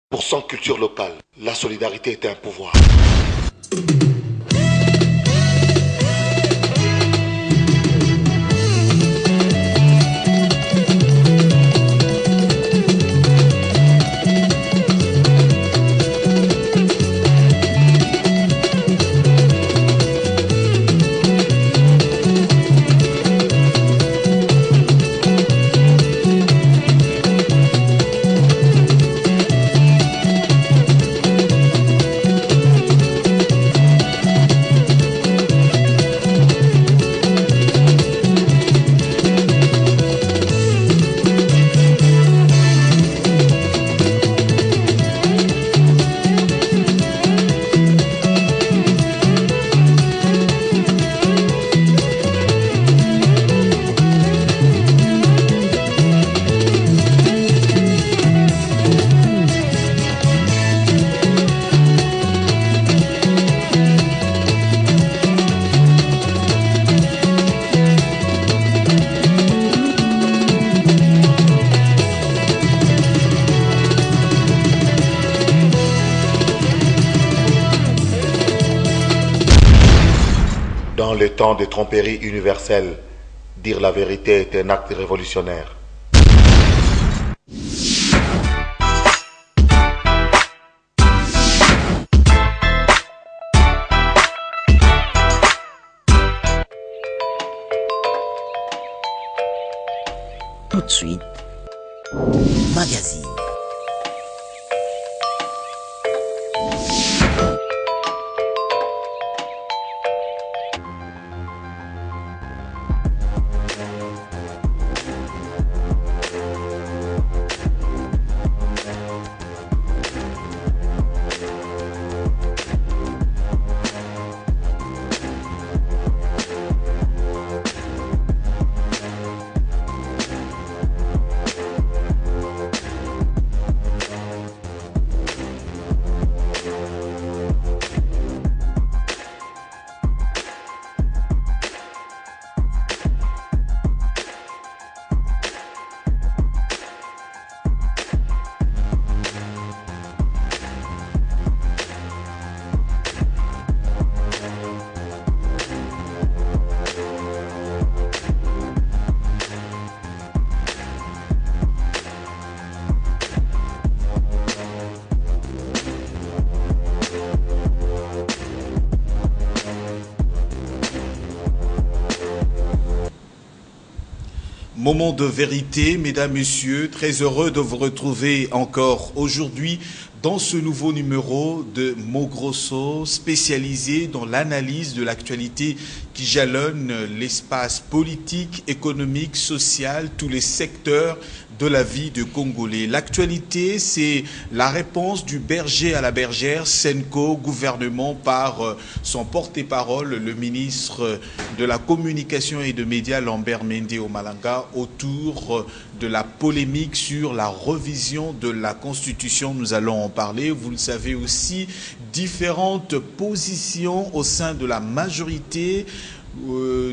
Pour son culture locale, la solidarité est un pouvoir. Dans le temps des tromperies universelles, dire la vérité est un acte révolutionnaire. Tout de suite, magazine. Moment de vérité, mesdames, messieurs, très heureux de vous retrouver encore aujourd'hui dans ce nouveau numéro de Mogrosso, spécialisé dans l'analyse de l'actualité qui jalonne l'espace politique, économique, social, tous les secteurs de la vie de Congolais. L'actualité, c'est la réponse du berger à la bergère, Senko, gouvernement, par son porte-parole, le ministre de la Communication et des Médias, Lambert Mende Omalanga, autour de la polémique sur la révision de la Constitution. Nous allons en parler. Vous le savez aussi, différentes positions au sein de la majorité,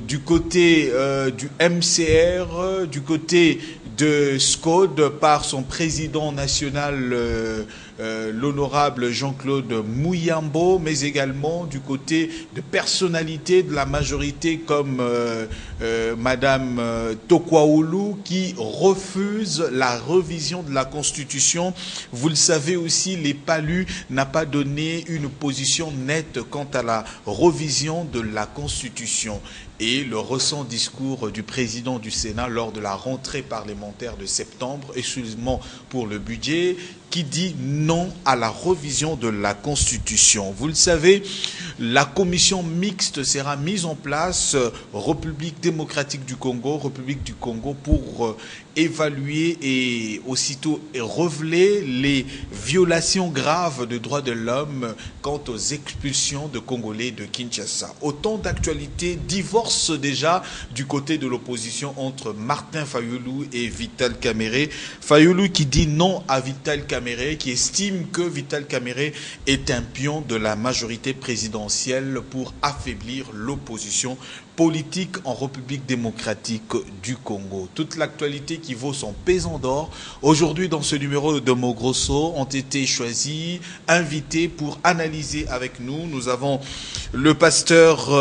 du côté du MCR, du côté de SCODE par son président national, l'honorable Jean-Claude Mouyambo, mais également du côté de personnalités de la majorité comme Madame Tokwaoulou qui refuse la révision de la Constitution. Vous le savez aussi, les Palus n'a pas donné une position nette quant à la révision de la Constitution. Et le récent discours du président du Sénat lors de la rentrée parlementaire de septembre, exclusivement pour le budget, qui dit non à la révision de la Constitution. Vous le savez, la commission mixte sera mise en place, République démocratique du Congo, République du Congo, pour évaluer et aussitôt révéler les violations graves des droits de l'homme quant aux expulsions de Congolais de Kinshasa. Autant d'actualités divorcent déjà du côté de l'opposition entre Martin Fayulu et Vital Kamerhe. Fayulu qui dit non à Vital Kamerhe, qui estime que Vital Kamerhe est un pion de la majorité présidentielle. présidentielle pour affaiblir l'opposition politique en République démocratique du Congo. Toute l'actualité qui vaut son pesant d'or, aujourd'hui dans ce numéro de Mogrosso, ont été choisis, invités pour analyser avec nous. Nous avons le pasteur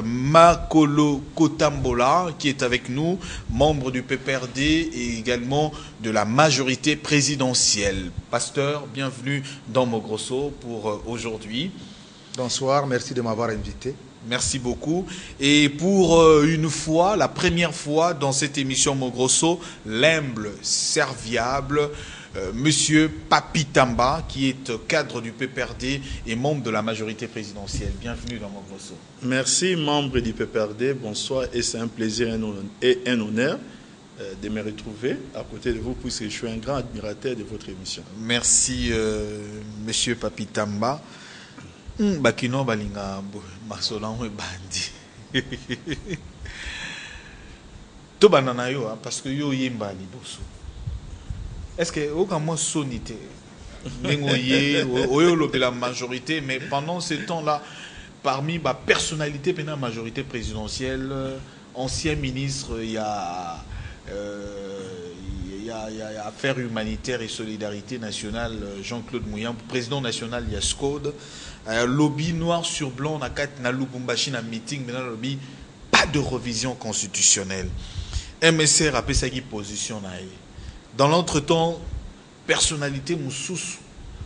Makolo Kotambola qui est avec nous, membre du PPRD et également de la majorité présidentielle. Pasteur, bienvenue dans Mogrosso pour aujourd'hui. Bonsoir, merci de m'avoir invité. Merci beaucoup. Et pour une fois, la première fois dans cette émission Mogrosso, l'humble, serviable, Monsieur Papi Tamba, qui est cadre du PPRD et membre de la majorité présidentielle. Bienvenue dans Mogrosso. Merci, membre du PPRD. Bonsoir et c'est un plaisir et un honneur de me retrouver à côté de vous puisque je suis un grand admirateur de votre émission. Merci, Monsieur Papi Tamba. Bakino balinga masolango bandi. To banana yo parce que yo yemba liboso. Est-ce que aucun mot sonité nengoye oyo la majorité mais pendant ce temps-là parmi ma personnalité pendant la majorité présidentielle ancien ministre il y a Affaires humanitaires et solidarité nationale, Jean-Claude Mouyam, président national, il y a SCODE. Lobby noir sur blanc, on a quatre na Lubumbashi na meeting, maintenant lobby, pas de révision constitutionnelle. MSR a fait sa position. Dans l'entretemps, personnalité Moussous,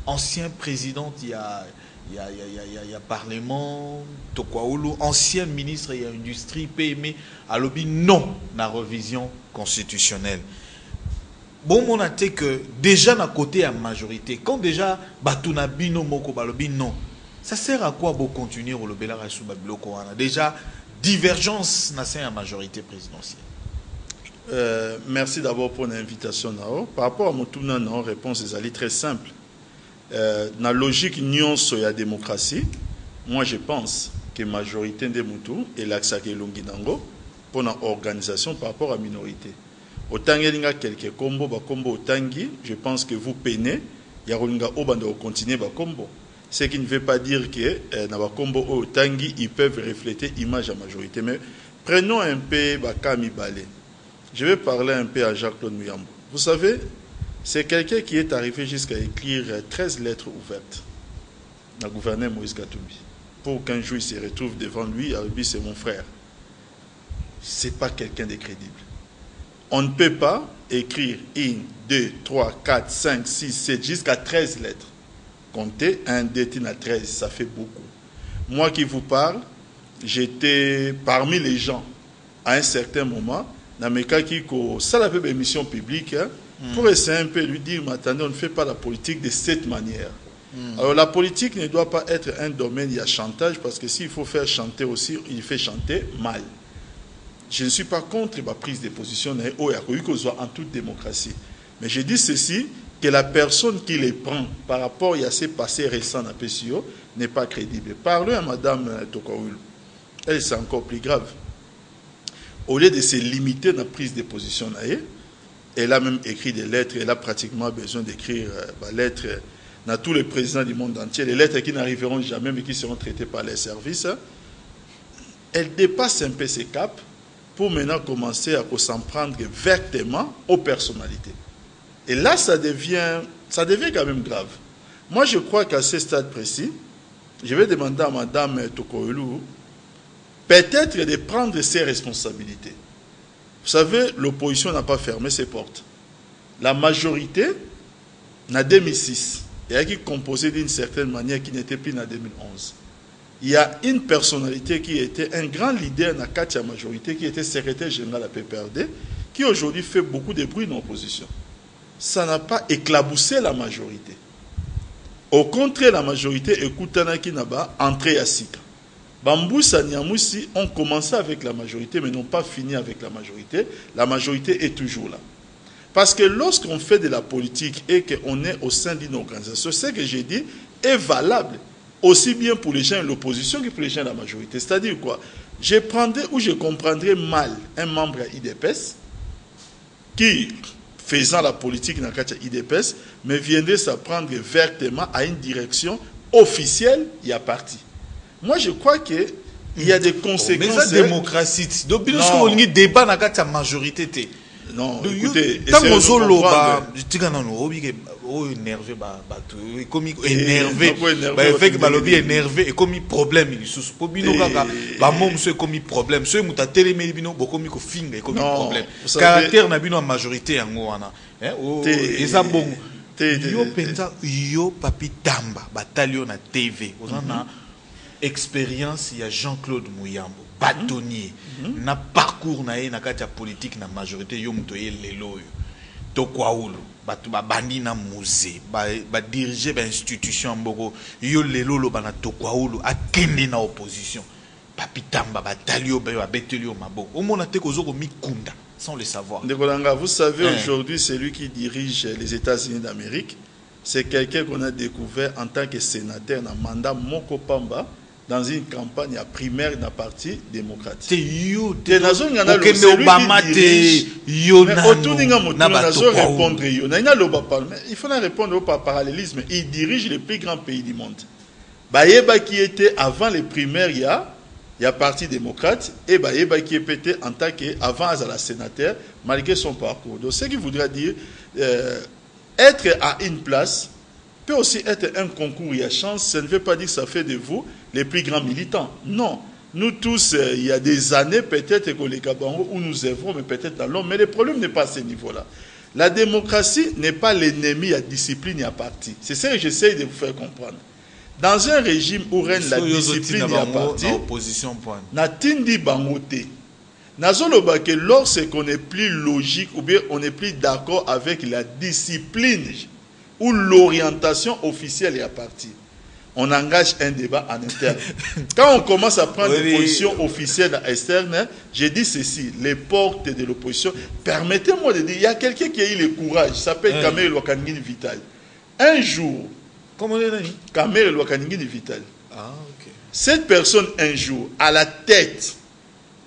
ancien président, il y a Parlement, Tokwaoulou, ancien ministre, il y a Industrie, PME, à lobby non, la révision constitutionnelle. Bon, on a dit que déjà na côté à majorité, quand déjà Batuna Bino Moko Balobi non, ça sert à quoi pour continuer au Lobela Rasouba Bloko? Déjà divergence na à majorité présidentielle. Merci d'abord pour l'invitation. Par rapport à mon tournant, la réponse est très simple. Dans la logique nion sur la démocratie, moi je pense que la majorité des Moutou est l'accès Longinango pour l'organisation par rapport à la minorité. Autant il y a quelques combos, je pense que vous peinez, il y a un continuer à combo. Ce qui ne veut pas dire que dans les combos au Tangi, ils peuvent refléter l'image à la majorité. Mais prenons un peu Kami Balé. Je vais parler un peu à Jacques-Claude Mouyambo. Vous savez, c'est quelqu'un qui est arrivé jusqu'à écrire 13 lettres ouvertes au gouverneur Moïse Katumbi. Pour qu'un jour il se retrouve devant lui, lui c'est mon frère. Ce n'est pas quelqu'un de crédible. On ne peut pas écrire 1, 2, 3, 4, 5, 6, 7, jusqu'à 13 lettres. Comptez 1, 2, 3, 13, ça fait beaucoup. Moi qui vous parle, j'étais parmi les gens à un certain moment, dans mes cas qui ça la émission publique, pour essayer un peu de lui dire, mais attendez, on ne fait pas la politique de cette manière. Alors la politique ne doit pas être un domaine, il y a chantage, parce que s'il faut faire chanter aussi, il fait chanter mal. Je ne suis pas contre la prise de position en toute démocratie. Mais je dis ceci, que la personne qui les prend par rapport à ces passés récents à PCO n'est pas crédible. Parlons à Mme Tokaoul. Elle, c'est encore plus grave. Au lieu de se limiter dans la prise de position, elle a même écrit des lettres, elle a pratiquement besoin d'écrire des lettres dans tous les présidents du monde entier, les lettres qui n'arriveront jamais mais qui seront traitées par les services. Elle dépasse un peu ses caps pour maintenant commencer à s'en prendre vertement aux personnalités. Et là, ça devient quand même grave. Moi, je crois qu'à ce stade précis, je vais demander à Mme Tokoulou peut-être de prendre ses responsabilités. Vous savez, l'opposition n'a pas fermé ses portes. La majorité, en 2006, elle est composée d'une certaine manière qui n'était plus en 2011. Il y a une personnalité qui était un grand leader dans la majorité, qui était secrétaire général de la PPRD, qui aujourd'hui fait beaucoup de bruit dans l'opposition. Ça n'a pas éclaboussé la majorité. Au contraire, la majorité écoute qui n'a pas entré à Sika. Bamboussa Niamoussi ont commencé avec la majorité, mais n'ont pas fini avec la majorité. La majorité est toujours là. Parce que lorsqu'on fait de la politique et qu'on est au sein d'une organisation, ce que j'ai dit est valable aussi bien pour les gens de l'opposition que pour les gens de la majorité. C'est-à-dire quoi? Je prendrais ou je comprendrais mal un membre à IDPS qui, faisant la politique dans le cadre de IDPS, mais viendrait s'apprendre vertement à une direction officielle, il y a parti. Moi, je crois que il y a des conséquences. Mais la démocratie, donc nous avons un débat dans la majorité. Non, écoutez, tant que nous avons je dis que nous énervé, comme énervé, fait que balobi énervé et comme problème il sous pour bino kaka ba mom c'est comme problème ceux muta télémé bino beaucoup mi ko finga comme problème caractère na bino en majorité yango wana hein eza bon yo penza yo papi tamba batalio na TV ozana expérience il y a Jean-Claude Mouyambo bâtonnier na parcours na ye na kati ya politique na majorité yo muto ye lelo yo to kwa ulu batu ba bandi na musée ba diriger ba institution mboko yo lelo lo bana to kwa ulu akende na opposition papi tamba batalio ba betelio maboko o mona te kozo ko mikunda sans le savoir. Ndekolanga, vous savez aujourd'hui celui qui dirige les États-Unis d'Amérique, c'est quelqu'un qu'on a découvert en tant que sénateur dans mandat Moko Pamba dans une campagne à primaire d'un parti démocratique. C'est la zone Obama il faut répondre au parallélisme. Il dirige les plus grands pays du monde. Bayeba qui était avant les primaires, il y a parti démocrate et Bayeba qui était en tant qu'avant à la sénateur malgré son parcours. Donc ce qui voudrait dire être à une place peut aussi être un concours et à chance. Ça ne veut pas dire que ça fait de vous les plus grands militants. Non. Nous tous, il y a des années, peut-être que les Kabango, où nous œuvrons, mais peut-être dans l'homme. Mais le problème n'est pas à ce niveau-là. La démocratie n'est pas l'ennemi à discipline et à parti. C'est ça que j'essaie de vous faire comprendre. Dans un régime où règne la discipline et à parti, na tindi bangote. Nazoloba que lorsqu'on est plus logique ou bien on n'est plus d'accord avec la discipline ou l'orientation officielle et à parti, on engage un débat en interne. Quand on commence à prendre des positions officielles externes, j'ai dit ceci, les portes de l'opposition, permettez-moi de dire, il y a quelqu'un qui a eu le courage, ça s'appelle Kamel Lwakaningini Vital. Un jour, comment on dit Kamel Lwakaningini Vital. Ah, ok. Cette personne, un jour, à la tête,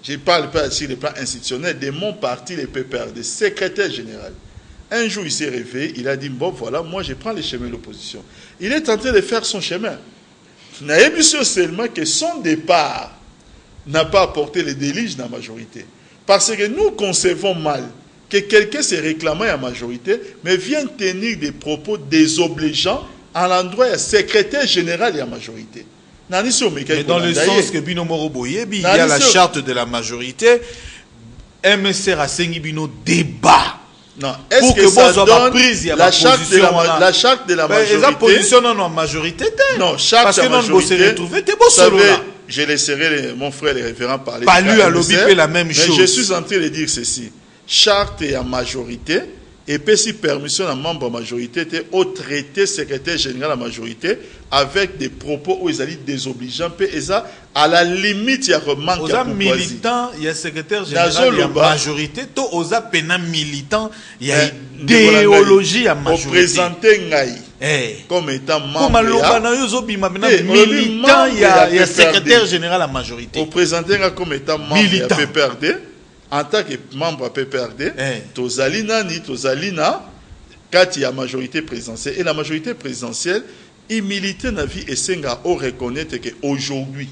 je ne parle pas sur le plan institutionnel, de mon parti, le PPRD, secrétaire général. Un jour, il s'est réveillé, il a dit, bon, voilà, moi, je prends le chemin de l'opposition. Il est tenté de faire son chemin. N'a pas seulement que son départ n'a pas apporté les délices dans la majorité. Parce que nous concevons mal que quelqu'un se réclamant à la majorité, mais vient tenir des propos désobligeants à l'endroit du secrétaire général de la majorité. Mais dans le sens que Bino Moroboye, il y a la charte de la majorité, MSR a signé Bino débat. Non, est-ce que ça donne la charte de la majorité? La position dans la majorité. Non, charte de la majorité. Vous savez, je laisserai mon frère le référent parler. Pas lui à lobby la même chose. Mais je suis en train de dire ceci. Charte et la majorité, et puis si permission à membre de la majorité, au traité secrétaire général de la majorité, avec des propos où ils allaient désobligeants, et ça, à la limite, il y a remarque à militant, il y a secrétaire général, il y a majorité, tout aux pénal militant, il y a idéologie à majorité. Au présenter Ngaï, comme étant membre militant, il y a secrétaire général à majorité. Au présenter comme étant membre de la PPRD, en tant que membre de la PPRD, Tozalina, quand il y a majorité présidentielle, et la majorité présidentielle, il milite dans la vie et Senga au reconnaître qu'aujourd'hui,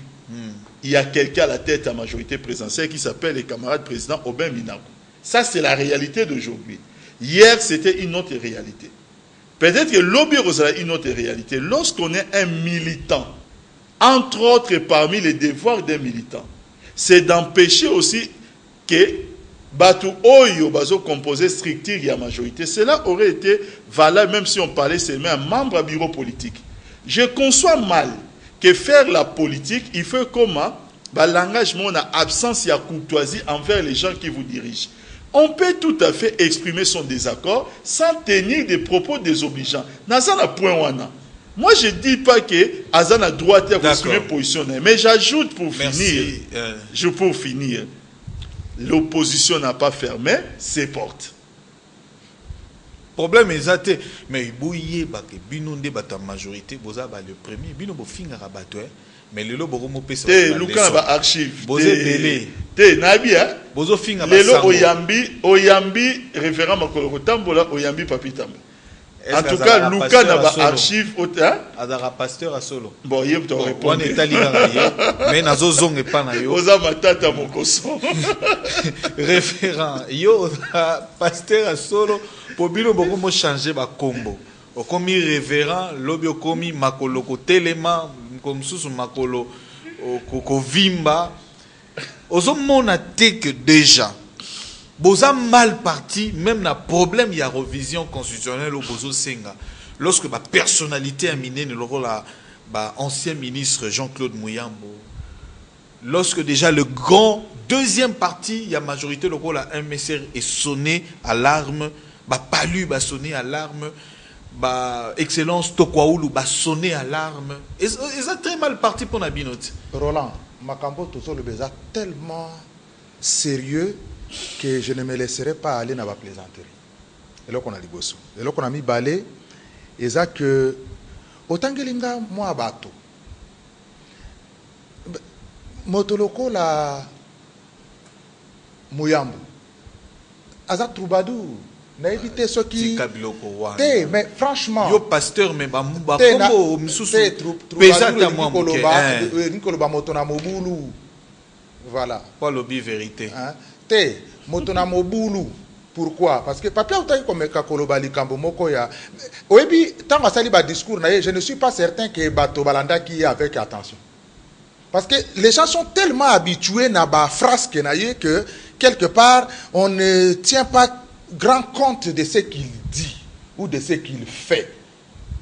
il y a quelqu'un à la tête de la majorité présidentielle qui s'appelle le camarade président Aubin Minakou. Ça, c'est la réalité d'aujourd'hui. Hier, c'était une autre réalité. Peut-être que l'objet est une autre réalité. Lorsqu'on est un militant, entre autres parmi les devoirs d'un militant, c'est d'empêcher aussi que Batu Oyo Bazo composé strictement la majorité. Cela aurait été valable même si on parlait seulement un membre du bureau politique. Je conçois mal que faire la politique, il faut comment l'engagement a absence de courtoisie envers les gens qui vous dirigent. On peut tout à fait exprimer son désaccord sans tenir des propos désobligeants. Nazana point wana. Moi, je ne dis pas que Azan a droit à exprimer position, mais j'ajoute pour finir. L'opposition n'a pas fermé ses portes. Problème est mais bouillé que binonde bata majorité boza ba le premier bino bo finga rabato mais le lobo mo pesa te luka ba archive boze belé te nabia bozo finga ba lelo oyambi référent makolo tambola oyambi papi tambola En tout cas, Luka n'a pas archive. Adara pasteur à solo. Bon, il doit répondre. Mais nazo zong pas na yo. Oza matata mokoso. Référent. Yo pasteur à solo. Pour bino boko mo changer ba combo. Okomi révérend, lobi okomi makolo ko telema, comme sous makolo ko vimba. Ozo mona te que déjà. Boza mal parti, même na problème, il y a révision constitutionnelle au Bozo Senga. Lorsque la personnalité a miné le rôle à ancien ministre Jean-Claude Mouyambo. Lorsque déjà le grand deuxième parti, il y a majorité le rôle à MSR est sonné à l'arme, Palu va sonner à l'arme, Excellence Tokwaoulou va sonner à l'arme. Ils ont très mal parti pour la binote. Roland, Makambo Tozo le Béza tellement sérieux que je ne me laisserai pas aller dans la plaisanterie. Et là qu'on a liboso. Et là qu'on a mis balai, et ça que autant que l'inga moi bateau. Motoloko la Mouyambo. Azat Troubadour. N'a évité ce qui. Mais franchement. Yo pasteur mais ba combo misusu. Pesa ta moi Nikoloba motona mobulu. Voilà. Pas lobby vérité. Motona mobulu. Pourquoi? Parce que papa utai comme kakoloba likambo moko ya. Oebi tant asali ba discours na je ne suis pas certain que bato balanda qui est avec attention. Parce que les gens sont tellement habitués na ba frasque na que quelque part on ne tient pas grand compte de ce qu'il dit ou de ce qu'il fait.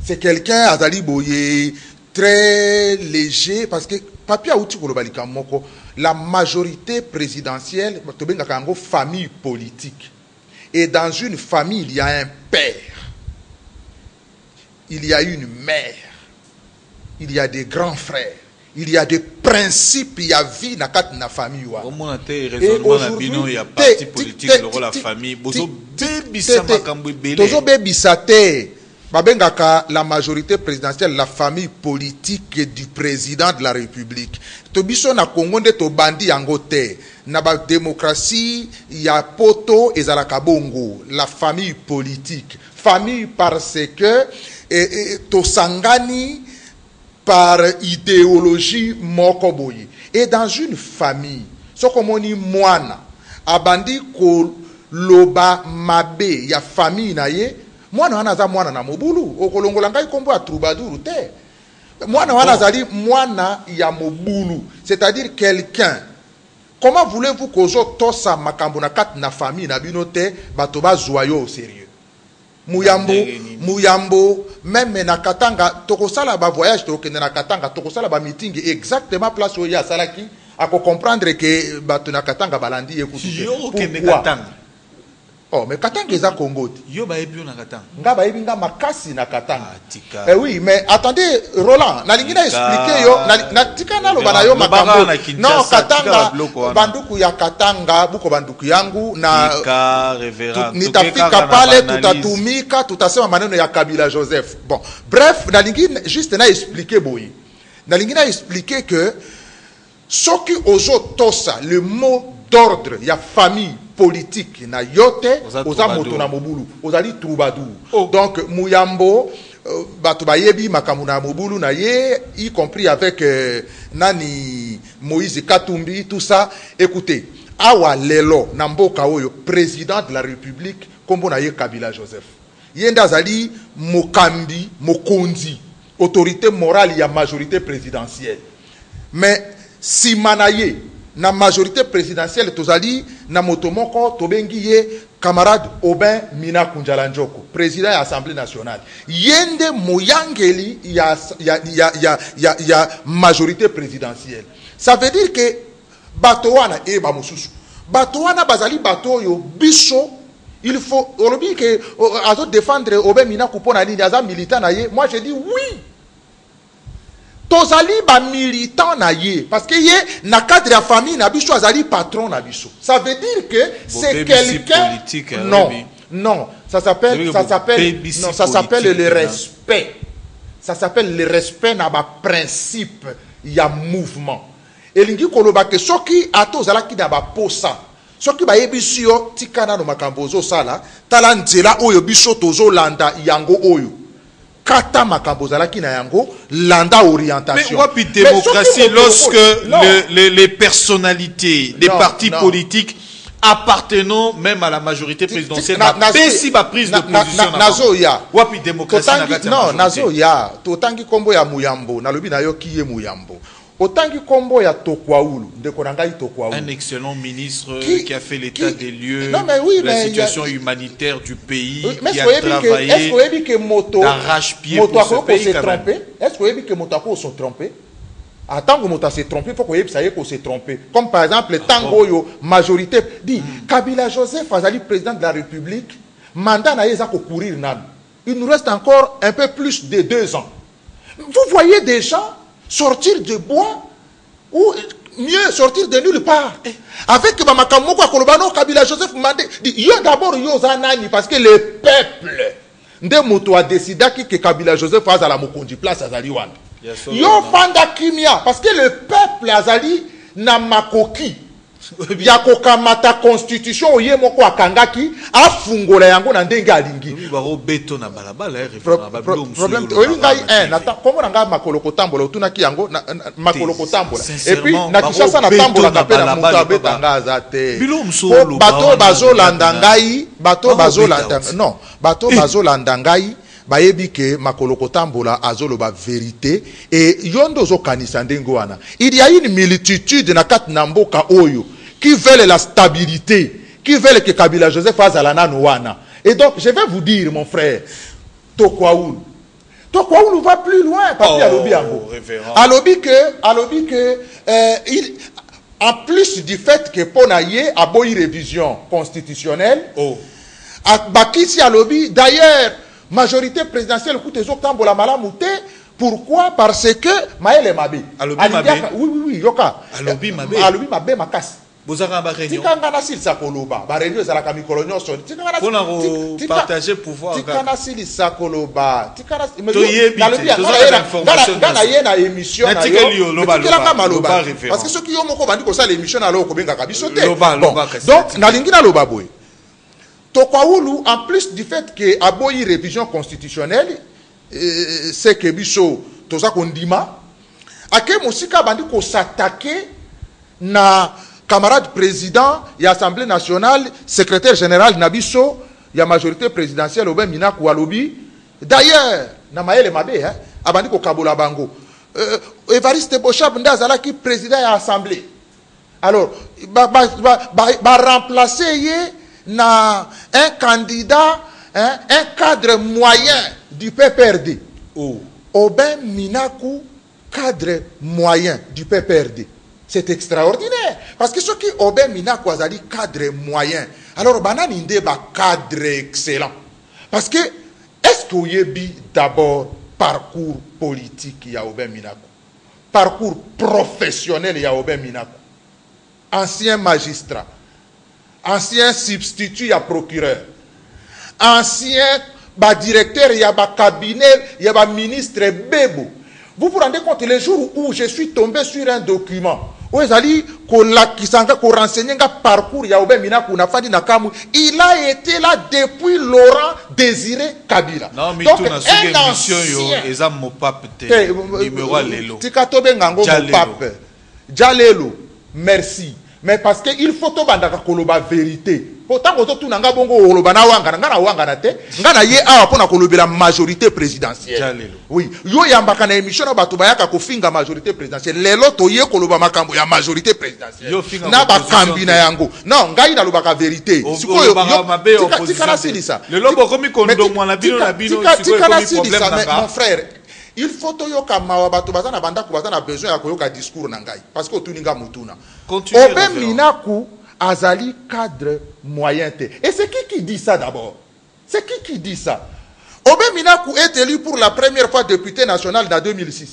C'est quelqu'un azali boye très léger parce que papa uti koloba likambo moko. La majorité présidentielle, famille politique. Et dans une famille, il y a un père. Il y a une mère. Il y a des grands frères. Il y a des principes, il y a vie dans la famille. Et aujourd'hui, il y a parti politique, la famille. La majorité présidentielle, la famille politique du président de la République. Tobiso na Congo de to bandi angote. Na ba démocratie, il y a poto et zalakabongo. La famille politique. Famille parce que to sangani par idéologie mokoboyi. Et dans une famille, ce comme on dit moana, abandi ko loba mabe, ya famille na ye. Mwana wana za mwana na mobulu okolongola ngai kombo ya troubadour te mwana wana zali mwana ya mobulu, c'est-à-dire quelqu'un. Comment voulez-vous kozo tosa makambo na kat na famille na bino te bato ba joyeux au sérieux? Muyambo même na Katanga tokosala ba voyage tokende na Katanga tokosala ba meeting exactement place où ya salaki ako comprendre que bato na Katanga balandi écouter pourquoi. Oh, mais Katanga est à Congo. Yo ba ebio na Katanga. Nga ba ebi nga makasi na Katanga. Eh oui, mais attendez, Roland, na lingina expliquer yo, na tika na lo bana yo makambo. Non, Katanga, banduku ya Katanga, buko banduku yangu na nitafika pale tutatumika, tutasema maneno ya Kabila Joseph. Bon, bref, na lingina juste na expliquer boyi. Na lingina expliquer que ce qui ozo tosa le mot d'ordre, il y a famille politique na yote oza moto na mobulu ozali troubadour. Donc Mouyambo bato bayebi makambo na mobulu na ye y compris avec nani Moïse Katumbi tout ça. Écoutez, awa lelo na mboka oyo président de la République kombo na ye Kabila Joseph yenda zali mokambi mokonzi autorité morale ya majorité présidentielle. Mais si manaye na majorité présidentielle tozali na motomoko tobengiye camarade Aubin Mina Kunjalanjoko, président de l'Assemblée nationale. Yende moyangeli ya majorité présidentielle. Ça veut dire que batowana e ba mosusu. Batowana bazali bato yo biso. Il faut olobi que azo défendre Aubin Mina kupona nini aza militant na ye. Moi je dis oui. Tozali ba militant na ye parce que ye na cadre ya famille na biso azali patron na biso. Ça veut dire que c'est quelqu'un non, ça s'appelle le respect. Ça s'appelle le respect na ba principe ya mouvement. Elingi koloba ke soki ato zala ki na ba posa soki bayebisi yo tikana no makambo ozosala tala nzela oyo biso tozolanda yango oyo kata makambo zalaki na yango landa orientation. Mais wapi démocratie lorsque les personnalités des partis politiques appartenant même à la majorité présidentielle si ba prise de position nazoya wapi démocratie non nazoya totangi kombo ya Muyambo nalobi na yo kiye Muyambo otangi kombo ya Tokwaulu ndeko na ngai Tokwaulu, un excellent ministre qui a fait l'état des lieux de la situation humanitaire du pays, qui a travaillé d'arrache-pied pour ce pays quand même. Est-ce que vous que Motako se trompé? Attends que Mota s'est trompé, il faut que ça y est qu'on s'est trompé. Comme par exemple le Tango majorité dit Kabila Joseph Azali président de la République, mandat na yeza ko courir nan. Il nous reste encore un peu plus de 2 ans. Vous voyez des gens sortir de bois ou mieux sortir de nulle part. Avec Mamakamoko Kolobano, Kabila Joseph Mandé dit yo d'abord yo zanani parce que le peuple nde moto a décidé que Kabila Joseph Azala mokondi place Azali wana. Yo fanda kimia parce que le peuple Azali na makoki ya kokamata constitution oye moko akangaki afungola yango na ndenge alingi baro beto na balabala problème ngai nata komo nga makolo kotambola otunaki yango makolo kotambola et puis na Kinshasa na tambola kapela na muto abeta ngaza te bato bazolanda ngai bato bazolanda non bato bazolanda ngai bayebi ke makolo kotambola azoloba vérité et yondo zo kanisa ndengo wana. Il y a une multitude na kat na mboka oyo qui veulent la stabilité, qui veulent que Kabila Joseph azalana noana. Et donc je vais vous dire mon frère, Tokwaoul va plus loin parce qu'il alobi que il en plus du fait que Ponaye a beau révision constitutionnelle, Bakisi alobi d'ailleurs majorité présidentielle écoute les octobre la malamouté. Pourquoi? Parce que Maël Mabé. Oui, yoka. Alobi Mabé makas. Bozara ba réunion. Tikanga na sil sakoloba. Ba réunion za la kamikolonyo so. Tikanga na partager pouvoir. Tikanga sil sakoloba. Tikanga toyebi. Ngana ye na émission na yo. Tikanga maloba. Parce que ceux qui ont moko bandi ko ça l'émission na lo ko benga kabiso te. Donc na lingi na loba boy. Tokwaoulu, en plus du fait que aboyi révision constitutionnelle, c'est que biso toza kondima, ake musika bandi ko s'attaquer na camarade président et Assemblée nationale, secrétaire général nabiso, ya majorité présidentielle Oben Minaku alobi. D'ailleurs, na Maël Mabé, abandi ko kabola bango. Évariste Bochab ndazala qui président ya assemblée. Alors, ba remplacer na un candidat, un cadre moyen du PPRD. Oben Minaku, cadre moyen du PPRD. C'est extraordinaire. Parce que ceux qui Oben Minaku azali cadre moyen. Alors, banani inde ba cadre excellent. Parce que, est-ce qu'il y a d'abord parcours politique il y a Oben Minaku? Parcours professionnel il y a Oben Minaku? Ancien magistrat. Ancien substitut à procureur, ancien directeur, il y a un cabinet, il y a un ministre Bebo. Vous vous rendez compte, les jours où je suis tombé sur un document, où ils allaient renseigner un parcours, il a été là depuis Laurent Désiré Kabila. Non, mais donc, un ancien, merci. Mais parce qu'il faut que la vérité. Pourtant, tout nanga bongo olobana wangana ngana wangana te ngana ye awa pona kolobela majorité présidentielle. Oui, yo yambaka na émission na bato bayaka kofinga majorité présidentielle. Lelo to ye koloba makambo ya majorité présidentielle. Na ba kambi na yango. Non, ngai na lobaka vérité. Sikoyo yo tika silisa. Lelo bokomi kondo mwana bino na bino sikoyo komi problème na mon frère. Il faut que yoka mawa bato bazana banda ku bazana besoin ya koyoka discours na ngai parce que tuninga mutuna. Oben Minaku azali cadre moyen te. Et c'est qui dit ça d'abord? C'est qui dit ça? Oben Minaku est élu pour la première fois député national en 2006.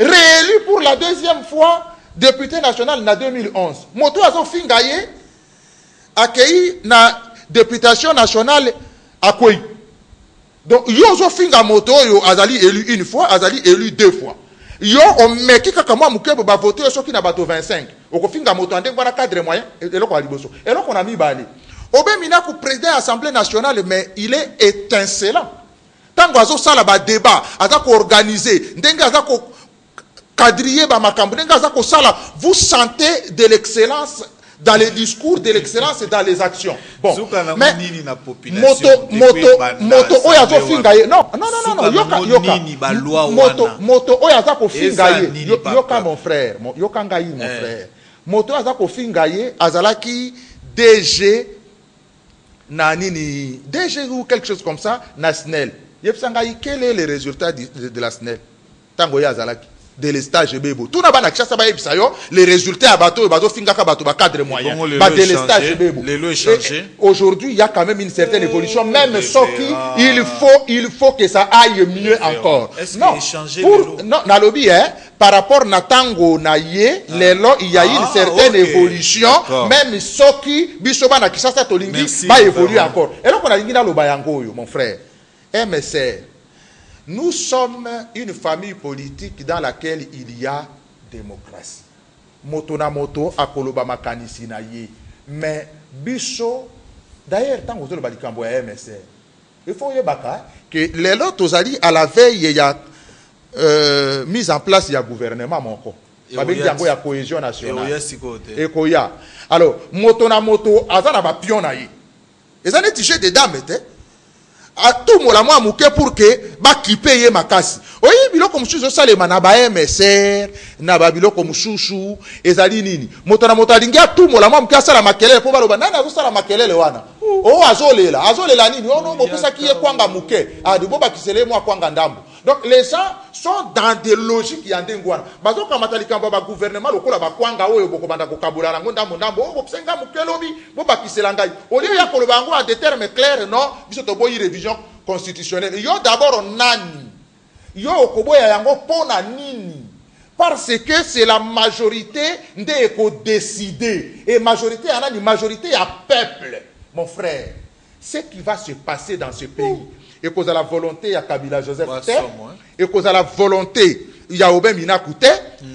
Réélu pour la deuxième fois député national en 2011. Moto azo fingaye accueilli na députation nationale à Kouy. Donc, yo finga moto yo azali élu une fois, azali élu 2 fois. Yo on meki kaka moi mukebo ba voter ceux qui na bato 25. okofinga moto ande ngwana cadre moyen eloko ya liboso eloko na mibale Obé Minaku président de l'Assemblée nationale mais il est étincelant tango azosala ba débat azako organiser ndenge azako quadriller ba makambo ndenge azako sala vous sentez de l'excellence dans les discours, de l'excellence et dans les actions. Bon, mais moto oyazo fingaye. Non, moto oyazo fingaye. Yoka mon frère, yoka ngai mon frère. Moto oyazo fingaye azalaki DG nanini DG ou quelque chose comme ça na SNEL. Yepsangayi quel est le résultat de la SNEL? Tango ya azalaki de l'estage bebo tout na bana kishasa ba ebisa yo les résultats à bateau finga ka bateau ba cadre moyen ba de l'estage bebo aujourd'hui il y a quand même une certaine évolution même sauf il faut que ça aille mieux encore non pour non na lobby par rapport na tango na ye lelo il y a une certaine évolution même soki biso bana kishasa tolingi ba évoluer encore et là on a lingi na loba yango yo mon frère MSR. Nous sommes une famille politique dans laquelle il y a démocratie. Moto na moto akoloba makanisi na ye. Mais biso d'ailleurs tant que le likambo ya MSR. Il faut yebaka que les lots ali à la veille il y a mise en place il y a gouvernement moko. Babeli yango ya cohésion nationale. Et koya. Alors moto na moto azana ba pion na ye. Ezane tiché des dames était à tout mola moi mouké pour que ba kipe makasi oyi biloko mususu salema na ba MSR na ba biloko mususu ezali nini moto na moto alingi à tout mola moi mouké sala makelele po baloba nana azo sala makelele wana o azolela nini ono bopesa ki ye kwanga mouké adi boba kisele mo kwanga ndambo. Donc les gens sont dans des logiques yandengwana bazo kamata likambo ba gouvernement lokola ba kwanga oyo boko banda ko kabula rango ndambo o bopenga mukelobi boba kisela ngai au lieu ya koloba ngo à des termes clairs non biso to boyi révision constitutionnelle yo d'abord nani yo okoboya yango pona nini parce que c'est la majorité nde ko décider et majorité ana ni majorité ya peuple mon frère ce qui va se passer dans ce pays et cause à la volonté, il y a Kabila Joseph et cause à la volonté, il y a Obé Minaku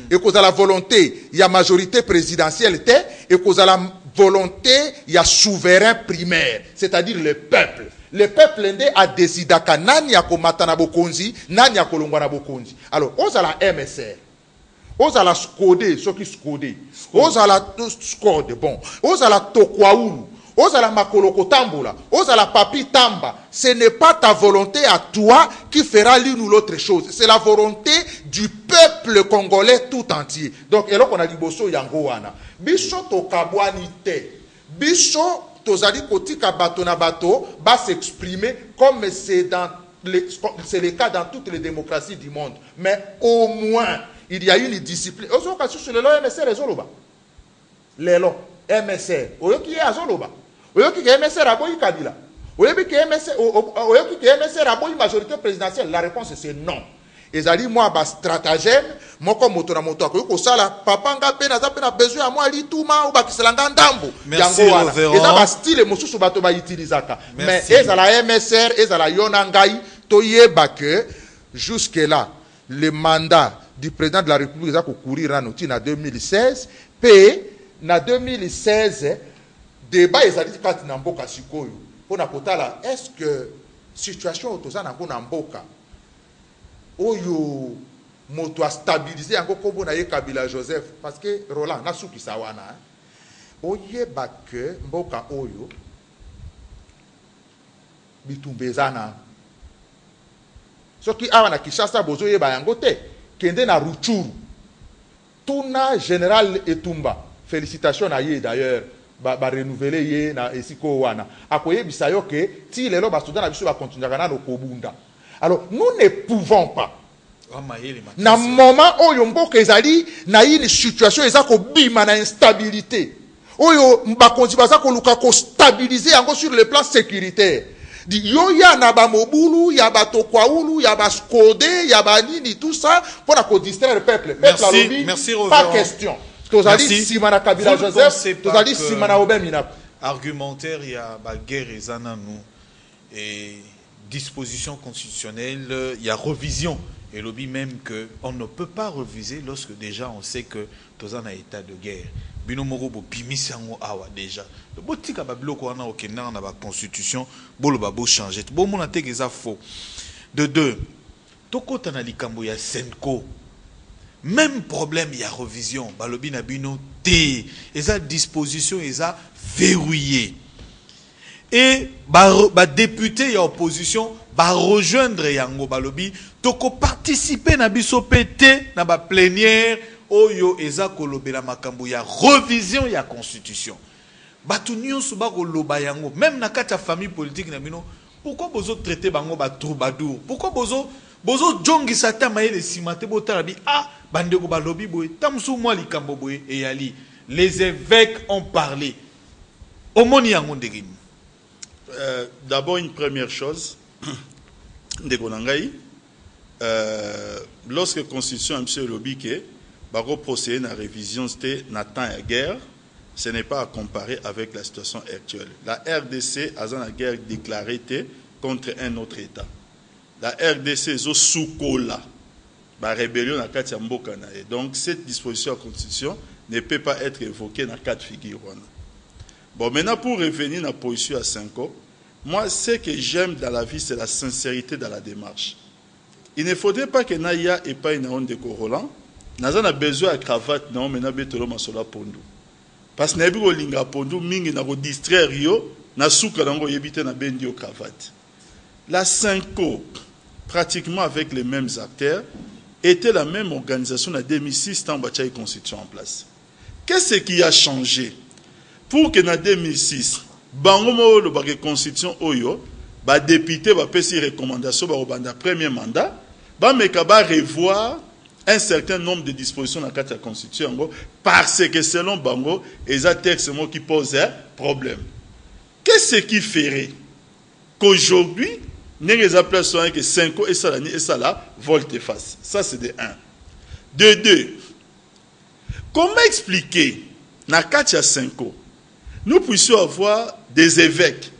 et cause à la volonté, il y a majorité présidentielle et cause à la volonté, il y a souverain primaire, c'est-à-dire le peuple. Le peuple a décidé que nani ya komatana bokonzi, nani ya kolongwana bokonzi. Alors, on a la MSR. On a la Skode, ceux qui Skode. On a la Skode, bon. On a la Tokwaoulou. Ozala makoloko tambola, ozala papi tamba, ce n'est pas ta volonté à toi qui fera l'une ou l'autre chose. C'est la volonté du peuple congolais tout entier. Donc, eloko na liboso yango wana. Biso to kabwani te. Biso tozali kotika bato na bato ba s'exprimer comme c'est le cas dans toutes les démocraties du monde. Mais au moins, il y a une discipline. Ozo kasu sur le MSR ezoloba. Lelo MSR. Oyoki azoloba. Oyoki ke MSR aboyi Kabila. Oyoki ke MSR aboyi majorité présidentielle. La réponse c'est non. Ezali moi ba stratagème, moko moto na moto akoyo ko sala papa nga pe na besoin à moi lituma ou ba kiselanga ndambo. Merci Reverend. Eza ba style mosusu bato ba utilizaka. Mais ezala MSR, ezala yona ngai toyeba que jusque là le mandat du président de la République a courir en 2016 p na 2016 débat ezali kati na mboka sikoyo pona kotala est-ce que situation otoza na kona mboka oyo moto a stabiliser yango kombo na ye Kabila Joseph parce que Roland na suki sawana oyeba que mboka oyo bitumbezana soki awa na Kinshasa bozo yeba yango te kende na Ruchuru tuna général Etumba. Félicitations à ye d'ailleurs, ba renouveler ye na esiko wana. Akoye bisayo ke ti lelo ba soudan na biso ba continuer na kobunda. Alors nous ne pouvons pas. Na moment oyo mboka ezali na une situation ezako bima na instabilité. Oyo ba konti baza ko luka ko stabiliser yango sur le plan sécuritaire. Di yo ya na ba mobulu, ya ba tokwaulu, ya ba skode, ya ba nini tout ça pour la ko distraire le peuple. Peuple a lobby. Merci pas question. Tozali Simana Kabila Joseph, tozali Simana Obé Minaku. Argumentaire, il y a la guerre et zananou et disposition constitutionnelle, il y a revision. Et lobby même qu'on ne peut pas reviser lorsque déjà on sait que Tozan a état de guerre. bino moko bo bimisi yango awa déjà botika ba biloko wana okenda na ba constitution bolo ba bo changer bo mona te que ça faux. De deux, tokota na likambo ya Senko. Même problème ya revision balobi na bino te eza disposition eza verrouillé. Et ba député ya opposition ba rejoindre yango balobi toko participer na biso pété na ba plénière oyo eza kolobela makambo ya revision ya constitution. Batu nyonso ba koloba yango même na kati ya famille politique na bino pourquoi bozo traiter bango ba troubadour pourquoi bozo jongi sata mayele simate botala bi ah bandeko balobi boye tamsu mwa likambo boye e yali les évêques ont parlé omoni yango ndegini. D'abord une première chose ndeko nangai lorsque la constitution a monsieur lobby que bako procéder na révision c'était na temps ya guerre, ce n'est pas à comparer avec la situation actuelle. La RDC a une guerre déclarée contre un autre État. La RDC est sous cola. La rébellion na kati ya mboka na ye. Donc cette disposition de la constitution ne peut pas être évoquée dans quatre figures. Bon, maintenant pour revenir à la position à 5 ans, moi ce que j'aime dans la vie c'est la sincérité dans la démarche. Il ne faudrait pas que Naya ait pas une honte de Roland. Naza na besoin de cravate non mais na betolo masola pondu. Parce que na bi linga pondu mingi na ko distraire yo na suka nango yebite na bendi au cravate. La 5O pratiquement avec les mêmes acteurs était la même organisation en 2006 tant bacha une constitution en place. Qu'est-ce qui a changé pour que en 2006 bango mo lo ba constitution oyo ba député ba pesi recommandation ba obanda premier mandat ba meka ba revoir un certain nombre de dispositions dans la constitution parce que selon bango les textes qui posent un problème. Qu'est-ce qui ferait qu'aujourd'hui nous avons que 5 ans et ça là volte-face? Ça c'est de 1. De 2, comment expliquer dans 4 à 5 ans nous puissions avoir des évêques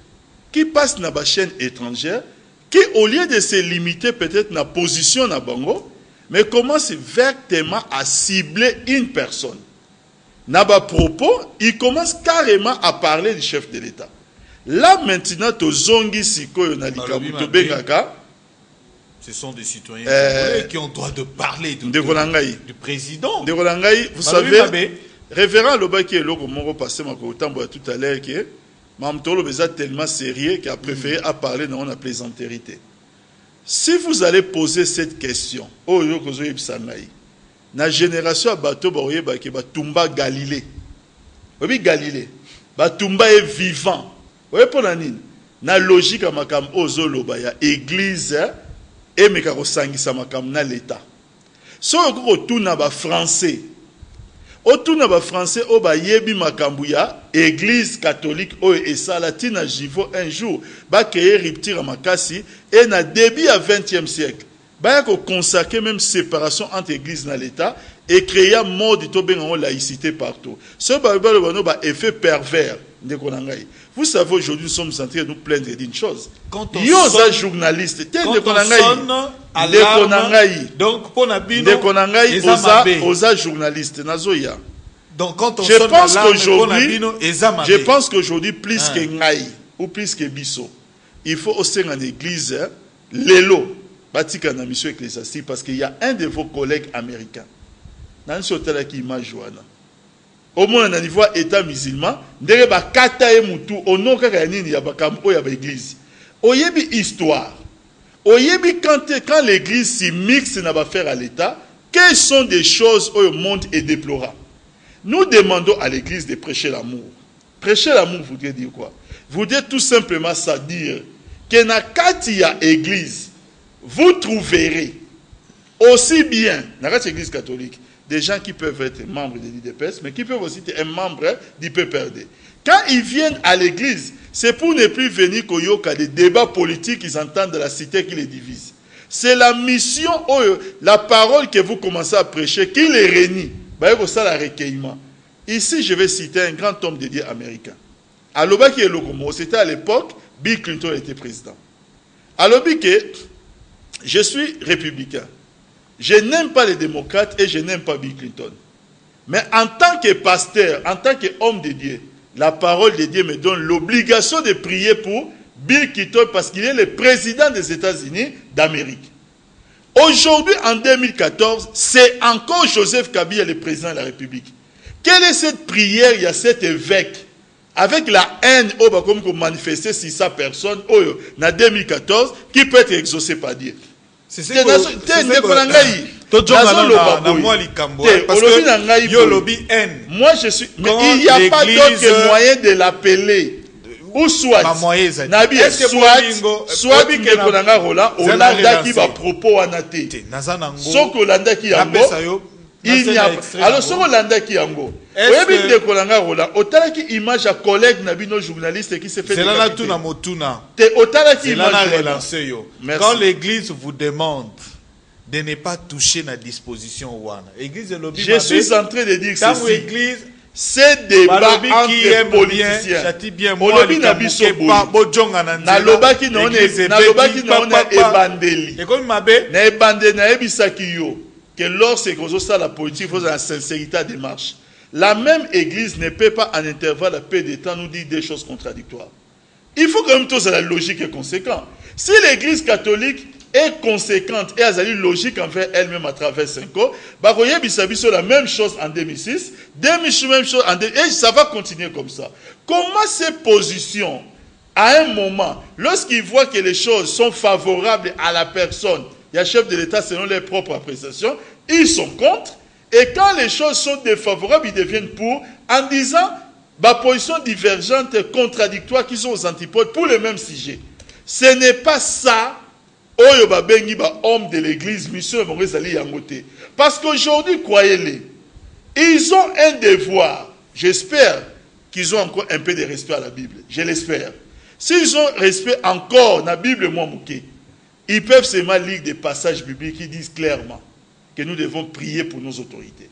qui passent dans la chaîne étrangère qui au lieu de se limiter peut-être dans la position na bango mais commence vertement à cibler une personne. Naba propos, il commence carrément à parler du chef de l'État. Là maintenant, ce sont des citoyens qui ont droit de parler du président. Vous savez, révérend Lobaki et Logo Moro passé tout à l'heure que Mamtolo est tellement sérieux qu'il a préféré à parler dans la plaisanterie. Si vous allez poser cette question, la génération à bateau Batumba Galilée. Oui, Galilée. Batumba est vivant. Oui, pour la nine. Na logique à makam ozo lobaya église et mekaro sangisa makam na l'état. So tout na ba français. Tout na ba français o ba yebi makambuya église catholique o et salatina jivo un jour ba créer rupture à makasi et na début à 20e siècle. Ba ko consacrer même séparation entre église et l'état et créer un mode de laïcité partout. Ce ba effet pervers de konangai. Vous savez, aujourd'hui, nous sommes en train de nous plaindre d'une chose. Quand on sonne, journaliste, quand on sonne à l'arme, donc pour Nabino, osa journaliste, nazoya. Donc quand on sonne à l'arme, je pense qu'aujourd'hui, plus que Ngaï ou plus que Bisso, il faut aussi en église, l'élo, batika na mission ecclésiastique, parce qu'il y a un de vos collègues américains. Dans ce hôtel qui m'a joué. Au moins, on a niveau État musulman, ndenge ba kata e mutu, ono kaka nini ya bakambo ya ba église. Oyebi histoire. Oyebi quand l'église s'y mixe na ba faire à l'État, quelles sont des choses où le monde est déplorable. Nous demandons à l'église de prêcher l'amour. Prêcher l'amour voudrait dire quoi? Voudrait tout simplement ça dire que na kati ya église, vous trouverez aussi bien na kati église catholique des gens qui peuvent être membres de l'IDPS, mais qui peuvent aussi être membres du PPRD. Quand ils viennent à l'église, c'est pour ne plus venir qu'à des débats politiques qu'ils entendent de la cité qui les divise. C'est la mission, la parole que vous commencez à prêcher, qui les réunit. Ça, le recueillement. Ici, je vais citer un grand homme de Dieu américain. Aloba qui est Lokomo, c'était à l'époque, Bill Clinton était président. Alobi que je suis républicain. Je n'aime pas les démocrates et je n'aime pas Bill Clinton. Mais en tant que pasteur, en tant qu'homme de Dieu, la parole de Dieu me donne l'obligation de prier pour Bill Clinton parce qu'il est le président des États-Unis d'Amérique. Aujourd'hui, en 2014, c'est encore Joseph Kabila le président de la République. Quelle est cette prière? Il y a cet évêque avec la haine comme manifesté 600 personnes en 2014 qui peut être exaucé par Dieu. C'est ce que parce que moi je suis, mais il n'y a pas d'autre moyen de l'appeler. Ou soit soit Ndekolanga Roland Olanda qui va propos anate soko Olanda qui yango il n'y a alors soko Olanda qui yango oyebi Ndekolanga Roland otala ki image à collègue nabino journaliste qui se fait c'est là tout na motuna te otala ki image relancer yo quand l'église vous demande de ne pas toucher la disposition wana église lobby je suis en train de dire ceci église c'est débat entre politiciens. Olobi na biso na lobaki na ebandeli. Na ebandeli na ebisaki yo que lorsque vous avez la politique, vous avez la sincérité à démarche. La même église ne peut pas en intervalle à peu de temps nous dire des choses contradictoires. Il faut quand même tous la logique est conséquente. Si l'église catholique est conséquente et a une logique envers elle-même à travers 5 ans, la même chose en 2006, 2006 même chose en 2006, et ça va continuer comme ça. Comment ces positions, à un moment, lorsqu'ils voient que les choses sont favorables à la personne, il y a chef de l'État selon leurs propres appréciations, ils sont contre, et quand les choses sont défavorables, ils deviennent pour, en disant, positions divergentes, contradictoires, qui sont aux antipodes pour le même sujet. Ce n'est pas ça. Homme de l'église, mission parce qu'aujourd'hui, croyez-les, ils ont un devoir. J'espère qu'ils ont encore un peu de respect à la Bible. Je l'espère. S'ils ont respect encore dans la Bible, ils peuvent seulement lire des passages bibliques qui disent clairement que nous devons prier pour nos autorités.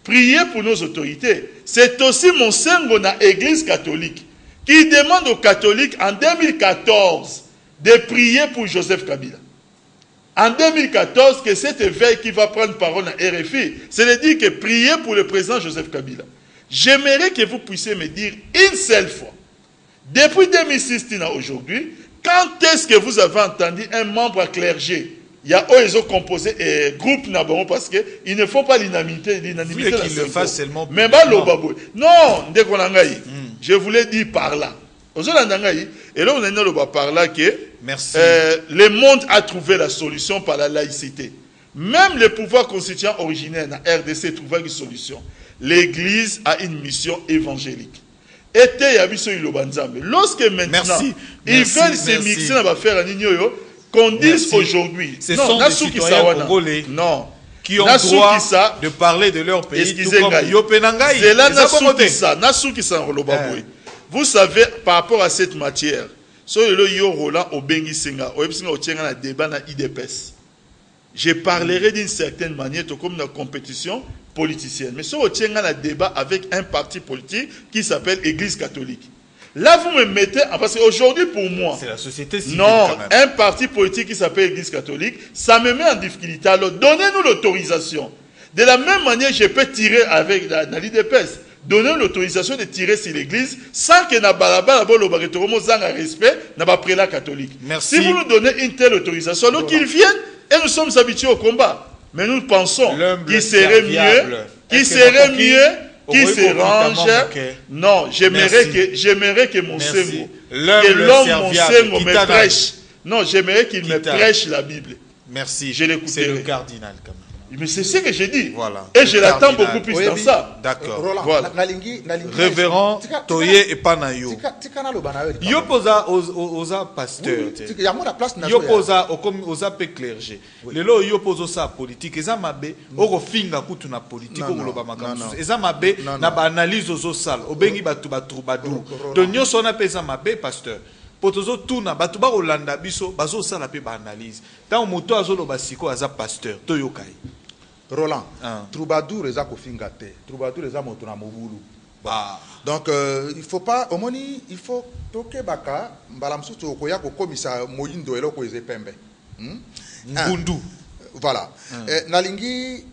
Prier pour nos autorités, c'est aussi mon sengo dans l'église catholique qui demande aux catholiques en 2014 de prier pour Joseph Kabila. En 2014, que cet évêque qui va prendre parole à RFI, c'est de dire que prier pour le président Joseph Kabila. J'aimerais que vous puissiez me dire une seule fois, depuis 2006 aujourd'hui, quand est-ce que vous avez entendu un membre à clergé? Il y a eux, ils ont composé un groupe Nabaron parce qu'il ne faut pas l'unanimité. Qu'ils le fassent seulement. Mais non, je voulais dire par là. Et là, on a par là que le monde a trouvé la solution par la laïcité. Même le pouvoir constituant originaire dans la RDC trouva une solution. L'Église a une mission évangélique. Et lorsque maintenant, ils veulent se mixer dans l'affaire à Nignoyo, qu'on dise aujourd'hui, ce sont des citoyens congolais qui ont droit de parler de leur pays. Excusez-moi. C'est là vous savez, par rapport à cette matière, je parlerai d'une certaine manière comme une compétition politicienne. Mais si on tient un débat avec un parti politique qui s'appelle Église catholique. Là, vous me mettez... Parce qu'aujourd'hui, pour moi... C'est la société civile. Non, un parti politique qui s'appelle Église catholique, ça me met en difficulté. Alors, donnez-nous l'autorisation. De la même manière, je peux tirer avec la l'IDPS. Donnez l'autorisation de tirer sur l'église sans que na balaba la respect na ba prélat catholique. Merci. Si vous nous donnez une telle autorisation, alors qu'ils viennent et nous sommes habitués au combat. Mais nous pensons qu'il serait mieux, qui se range. Non, j'aimerais que mon Sengo, que l'homme mon Sengo me prêche. Non, j'aimerais qu'il me prêche la Bible. Merci. Je l'écouterai. C'est le cardinal quand même. Mais c'est ce que j'ai dit. Voilà. Et je l'attends beaucoup plus dans ça. D'accord. Voilà. Révérend Toye et Panayo. Yo posa aux pasteurs. Yo posa aux pe clergé. Lelo yo posa sa politique. Eza mabe oko finga kutu na politique oko loba makambo. Eza mabe na ba analyse aux sal. Obengi batu batrubadu. To nyoso na pesa mabe pasteur. Potozo tuna batu ba Olanda biso bazo sala pe ba analyse. Tant moto azolo basiko aza pasteur to yokai. Roland, troubadour eza kofinga te. Troubadour eza moto na mobulu. Donc il faut pas au moni il faut toke baka mbala msutu okoya ko komisa moyindo eloko ezepembe. Ngundu. Voilà. Nalingi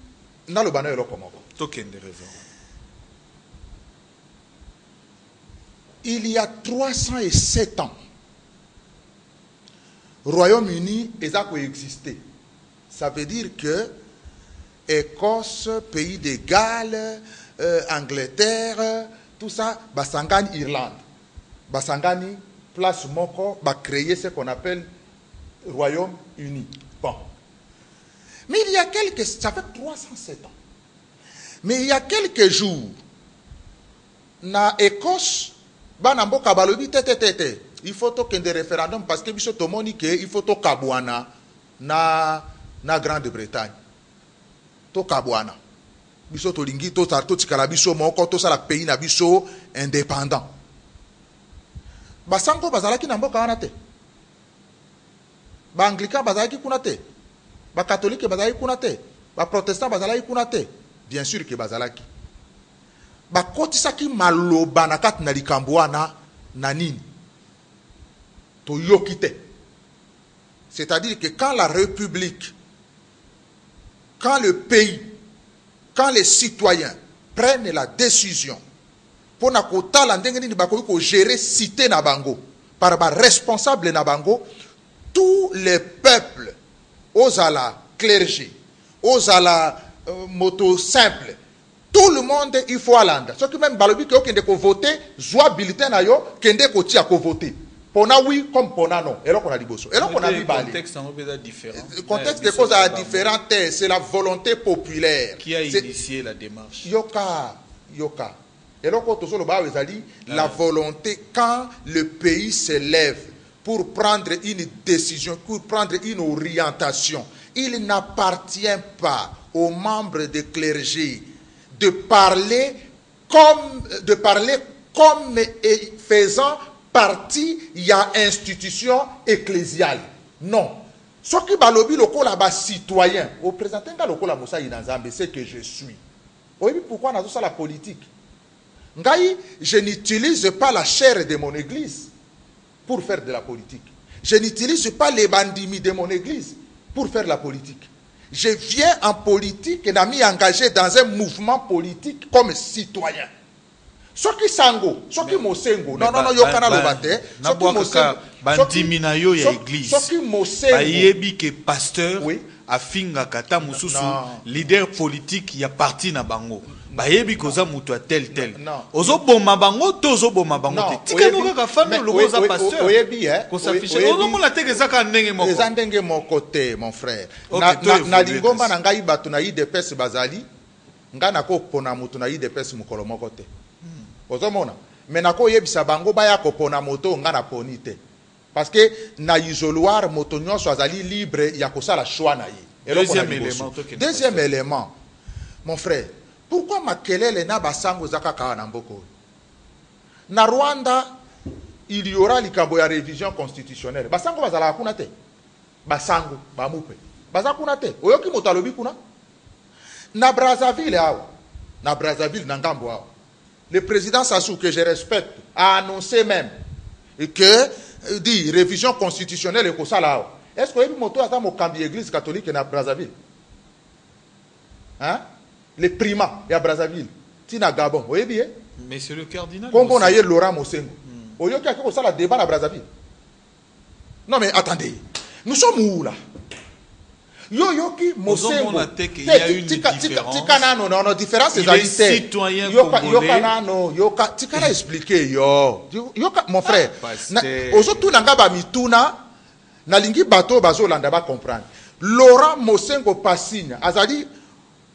nalobana eloko moko. Tokende révérend. il y a 307 ans, Royaume-Uni a coexisté. Ça veut dire que Écosse, Pays de Galles, Angleterre, tout ça, Basangani, Irlande. Basangani, place Moko, va créer ce qu'on appelle Royaume-Uni. Bon. Mais il y a quelques... Ça fait 307 ans. Mais il y a quelques jours, na Écosse, Banamboka balobi tete. Il faut qu'il y ait des référendums parce que il faut que Kabouana na Grande-Bretagne. To Kabouana. Biso to lingi to tikala biso moko to sala pays na biso indépendant. Basango bazalaki na mboka wana te. Ba anglican bazalaki kuna te. Ba catholique bazalaki kuna te. Ba protestant bazalaki kuna te. Bien sûr que bazalaki. Ba kotisaki maloba na kat na likambo wana na nini. To yokite. C'est-à-dire que quand la République, quand le pays, quand les citoyens prennent la décision pour na kotala ndenge nini bakoki ko gérer cité na bango par ba responsable na bango, tous les peuples, aux à la clergé, aux à la moto simple, tout le monde il faut aller. Ce qui même balobi que okende ko voter, joie bulletin na yo kende ko tia ko voter. Pona oui comme pona non. Et là qu'on a liboso. Et là qu'on a mis balé. Le contexte est différent. Le contexte des causes différent, c'est la volonté populaire. Qui a initié la démarche? Yoka. Et là qu'on a dit la volonté quand le pays se lève pour prendre une décision, pour prendre une orientation. Il n'appartient pas aux membres du clergé de parler comme faisant partie, il y a institution ecclésiale. Non. Ce qui balobi loko là-bas citoyen, au présentant loko la Moussa Inazambe, c'est que je suis. Oui, pourquoi on a tout ça la politique? Ngaï, je n'utilise pas la chair de mon église pour faire de la politique. Je n'utilise pas les bandits de mon église pour faire de la politique. Je viens en politique et m'y engagé dans un mouvement politique comme citoyen. Soki sango, soki mosengo, non, yokana lobate, soki mosengo, bandimina yo ya église, soki mosengo, bayebi ke pasteur, afinga kata mususu, leader politique ya parti na bango, bayebi koza mutu tel, ozo boma bango, tozo boma bango te, tika nuka ka fami logo za pasteur, oyebi ko s'afficher, ozo mona teke zaka ndenge moko, ezandenge moko te, mon frère, na lingomba na ngai batu na IDPS bazali, nga na ko pona mutu na IDPS mukolo moko te. Ozomona mais nako yebisa bango baya ko pona moto nga na ponite parce que na isoloir moto nyonso azali libre ya kosala choix na ye. Deuxième élément, mon frère, pourquoi makelele na basango zaka ka na mboko? Na Rwanda il y aura likambo ya révision constitutionnelle. Basango bazala kuna te. Basango bamupe. Bazakuna te. Oyoki moto alobi kuna? Na Brazzaville na ngambo hao. Le président Sassou, que je respecte, a annoncé même que, dit, révision constitutionnelle et ça là. Est-ce que vous avez vu l'église catholique à Brazzaville? Hein? Les primats à Brazzaville. Tina Gabon. Vous voyez bien? Mais c'est le cardinal. Comme on a eu Laurent Mosengo. Vous voyez qu'il y a un débat à Brazzaville. Non mais attendez. Nous sommes où là? Yoki Mosengo. Il y a une différence. Non, différence c'est les citoyens congolais. Yoka, tika expliquer Yoka, mon frère. Ozotu nanga ba mituna na lingi bato bazo landa ba comprendre. Laurent Mosengo Passine azali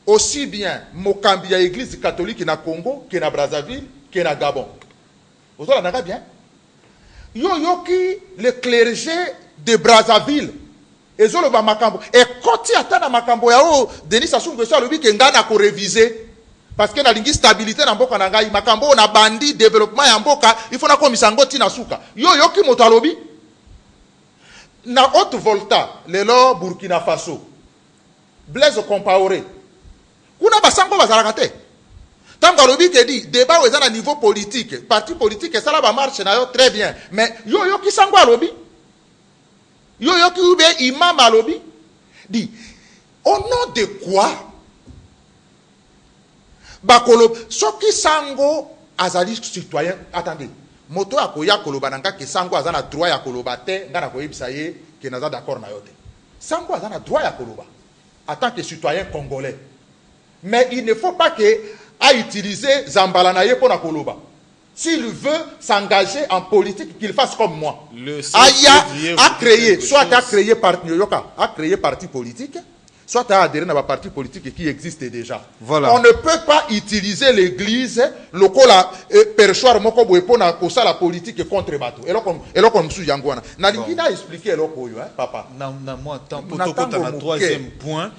aussi bien mokambi ya église catholique na Congo que na Brazzaville que na Gabon. Ozo landa bien. Yoki le clergé de Brazzaville. Et zolo ba makambo et koti atana makambo ya o Denis Sassou Nguesso alobi ke ngana ko réviser parce que na lingi stabilité na mboka na ngai makambo na bandi développement ya mboka il faut na komisa ngoti na suka yoki moto alobi na Haute Volta lelo Burkina Faso Blaise Compaoré kuna basango bazalaka te tango alobi ke di débat eza na niveau politique parti politique ça la ba marche na yo très bien mais yoki sango alobi Yoki ube imam alobi dit au nom de quoi bakolo soki sango azali citoyen attendez moto ya koya koloba nanga ke sango azana droit ya koloba te ngana koyebisa ye ke naza d'accord na yo te. Sango azana droit ya koloba en tant que citoyen congolais. Mais il ne faut pas que a utiliser Zambala na ye pour na koloba. S'il veut s'engager en politique, qu'il fasse comme moi. Aya a créé, soit a créé parti politique, soit à adhérer à un parti politique qui existe déjà. Voilà. On ne peut pas utiliser l'église, le cola perchoir moko pour la politique contre bateau. Et là comme sous Yangwana. Nalingi n'a expliqué là pour hein, papa. Na moi tant pour na troisième point.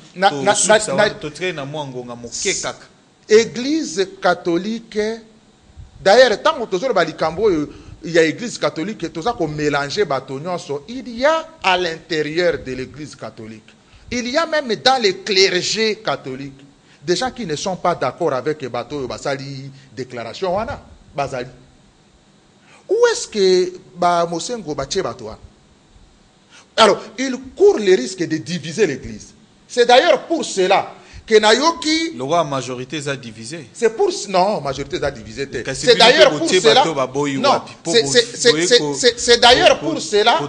Église catholique. D'ailleurs, tant que il y a l'église catholique, tout ça qu'on mélange il y a à l'intérieur de l'église catholique. Il y a même dans les clergés catholiques des gens qui ne sont pas d'accord avec les bateaux, basali déclaration wana, basali. Où est-ce que Mosengo bache bateau? Alors, il court le risque de diviser l'église. C'est d'ailleurs pour cela que Nayoki. Le roi majorité a divisé. C'est pour non, majorité a divisé. C'est d'ailleurs pour cela. Non, c'est d'ailleurs pour cela.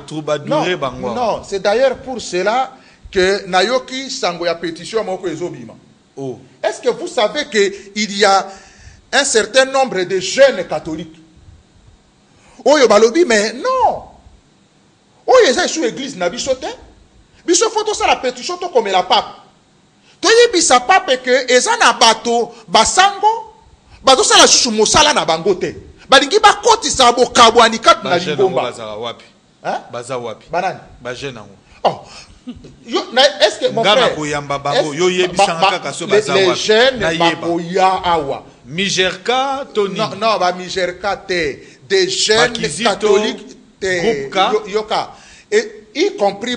Non, c'est d'ailleurs pour cela que Nayoki Sangoya pétition moko ezobima. Oh. Est-ce que vous savez qu'il y a un certain nombre de jeunes catholiques? Oh yo balobi mais non. Oh yeza sous église na bisote. Biso photo ça la pétition to comme la pape. Toyebisa pape que ezana bato basango bato sala sumo sala na bangote. Balingi bakotisa bokabwani kat na libomba. Baza wapi? Hein? Baza wapi? Banani? Bajena ngo. Oh. Est-ce que mon frère, les jeunes bakoya awa Mijerka Tony non ba Mijerka te des jeunes catholiques te yoka et y compris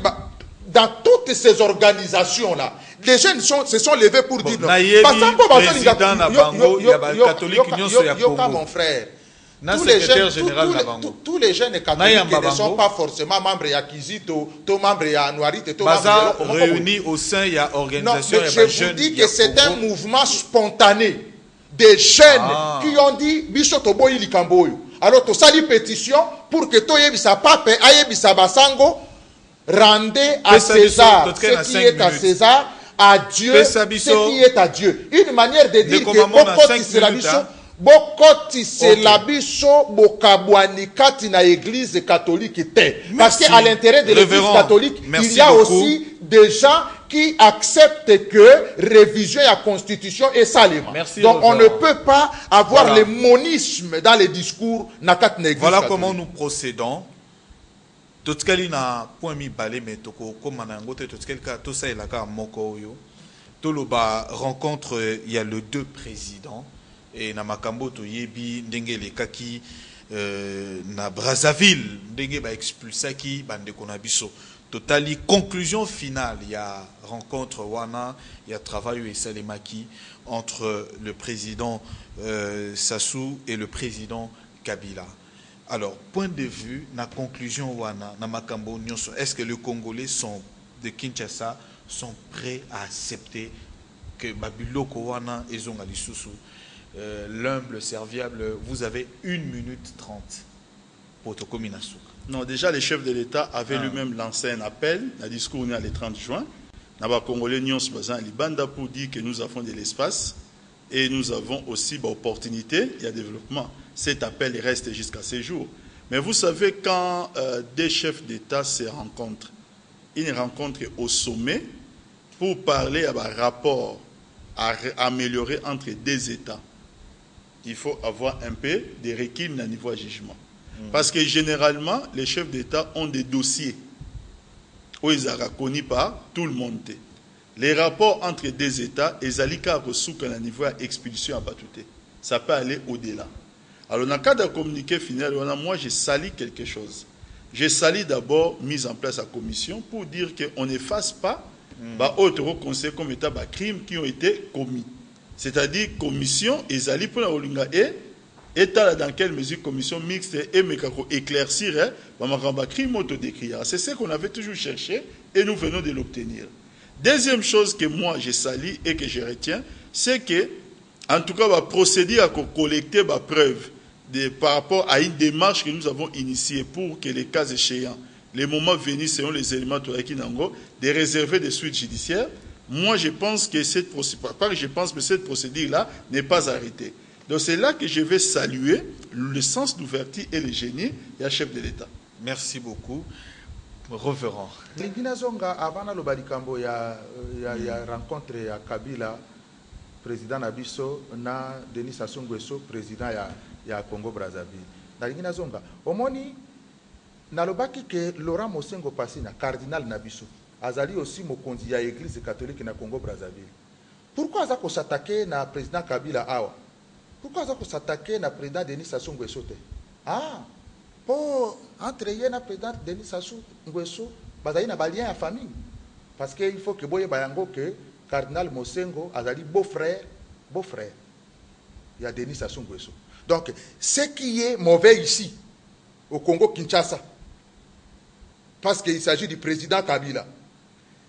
dans toutes ces organisations là les jeunes se sont levés pour dire non yoka mon frère. Tous les jeunes catholiques ne sont pas forcément membres de Kizito, membres de Anuarit, réunis au sein de l'organisation. Je vous dis que c'est un mouvement spontané des jeunes qui ont dit Bishoto Boyi Likamboyo. Alors, tu as une pétition pour que Toyebisa Pape, Ayebisa Basango, rendez à César ce qui est à César, à Dieu ce qui est à Dieu. Une manière de dire que c'est la mission. Bokoti c'est la biso bokabwani kati na église catholique te. Parce qu'à l'intérieur de l'église catholique, il y a aussi des gens qui acceptent que révision et la constitution est salement. Donc on ne peut pas avoir le monisme dans les discours na kati na église. Voilà comment nous procédons. Totskali na point mi balé mais toko comme na ngote totskali ka to sa elaka moko yo. Toloba rencontre il y a les deux présidents. Et na makambo to yebi ndenge le kaki na Brazzaville ndenge ba expulsaki bande konabiso totali conclusion finale il y a rencontre wana il y a travail et salemaki entre le président Sassou et le président Kabila. Alors point de vue na conclusion wana na makambo nyonso est-ce que les Congolais sont de Kinshasa sont prêts à accepter que babiloko wana ezonga lisusu l'humble serviable, vous avez 1 minute 30 pour Tokomi Nasuka. Non, déjà le chef de l'État avait lui-même lancé un appel, un discours le 30 juin. Naba Congolais Nyons Bazan Libanda pour dire que nous avons de l'espace et nous avons aussi l'opportunité, il y a développement. Cet appel reste jusqu'à ce jour. Mais vous savez, quand des chefs d'État se rencontrent, ils rencontrent au sommet pour parler à un rapport à améliorer entre deux États. Il faut avoir un peu de recul à niveau de jugement. Parce que généralement, les chefs d'État ont des dossiers où ils sont reconnus par tout le monde. Les rapports entre deux États, ils ont reçu qu'à niveau d'expulsion à Batouté. Ça peut aller au-delà. Alors, dans le cas de communiqué final, moi, j'ai sali quelque chose. J'ai sali d'abord mise en place la commission pour dire qu'on n'efface pas autre conseil comme état de crimes qui ont été commis. C'est-à-dire commission et ali pour la olinga et dans quelle mesure commission mixte et mekako éclaircir ba crime autodécrit. C'est ce qu'on avait toujours cherché et nous venons de l'obtenir. Deuxième chose que moi j'ai sali et que je retiens, c'est que en tout cas va procéder à collecter ba preuve par rapport à une démarche que nous avons initiée pour que les cas échéants, les moments venus selon les éléments de réserver des suites judiciaires. Moi, je pense que cette procédure-là n'est pas arrêtée. Donc, c'est là que je vais saluer le sens d'ouverture et le génie du chef de l'État. Merci beaucoup. Reverend. Avant la rencontre à Kabila, président Nabiso, na Denis Sassou Nguesso, président ya Congo Brazzaville. Nalingina zonga. Omoni nalobaki que Laurent Mosengo Passina, cardinal Nabiso, azali aussi mokonzi ya église catholique na Congo Brazzaville. Pourquoi azako s'attaquer na président Kabila awa? Pourquoi azako s'attaquer na président Denis Sassou Nguesso te? Ah, pour entrer na président Denis Sassou Nguesso, bazali na balien ya famille. Parce qu'il faut que boye bayango que cardinal Mosengo azali beau-frère, il y a Denis Sassou Nguesso. Donc, ce qui est mauvais ici, au Congo-Kinshasa, parce qu'il s'agit du président Kabila,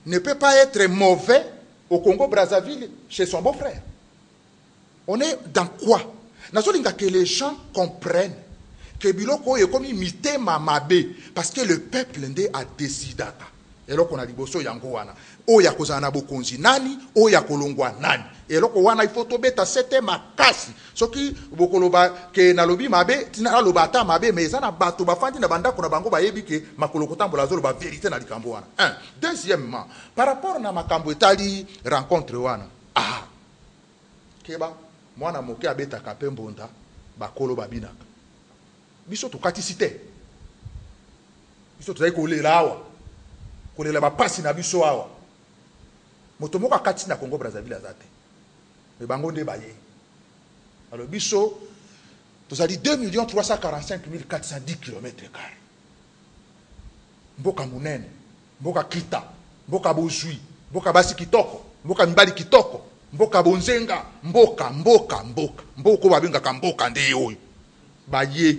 ne peut pas être mauvais au Congo-Brazzaville chez son beau-frère. On est dans quoi? Que les gens comprennent que Biloko est comme imité Mamabe, parce que le peuple a décidé. Et là, on a dit boso yangoana. Oya kozana bokonzi nani, oya kolongwa nani. Et là, il faut tobeta sete makasi. Ce qui bokoloba ke nalobi mabe, tina loba ta mabe, mais ça na bato bafandi na banda kona bango bayebi ke makoloko tambola zolo ba vérité na likambo wana. Un. Deuxièmement, par rapport na makambo etali rencontre wana. Ah. Keba mwana moke abeta kapembonda bakolo babinaka. Biso tukati cité. Biso tuzai kolela awa. Kolela ba pasi na biso awa. Moto moko akati na Congo Brazzaville azate. Mais bango nde baye. Alors biso tozali 2 345 410 km². Mboka munene, mboka kita, mboka bozui, mboka basi kitoko, mboka mibali kitoko, mboka bonzenga, mboka babengaka mboka nde oyo. Baye.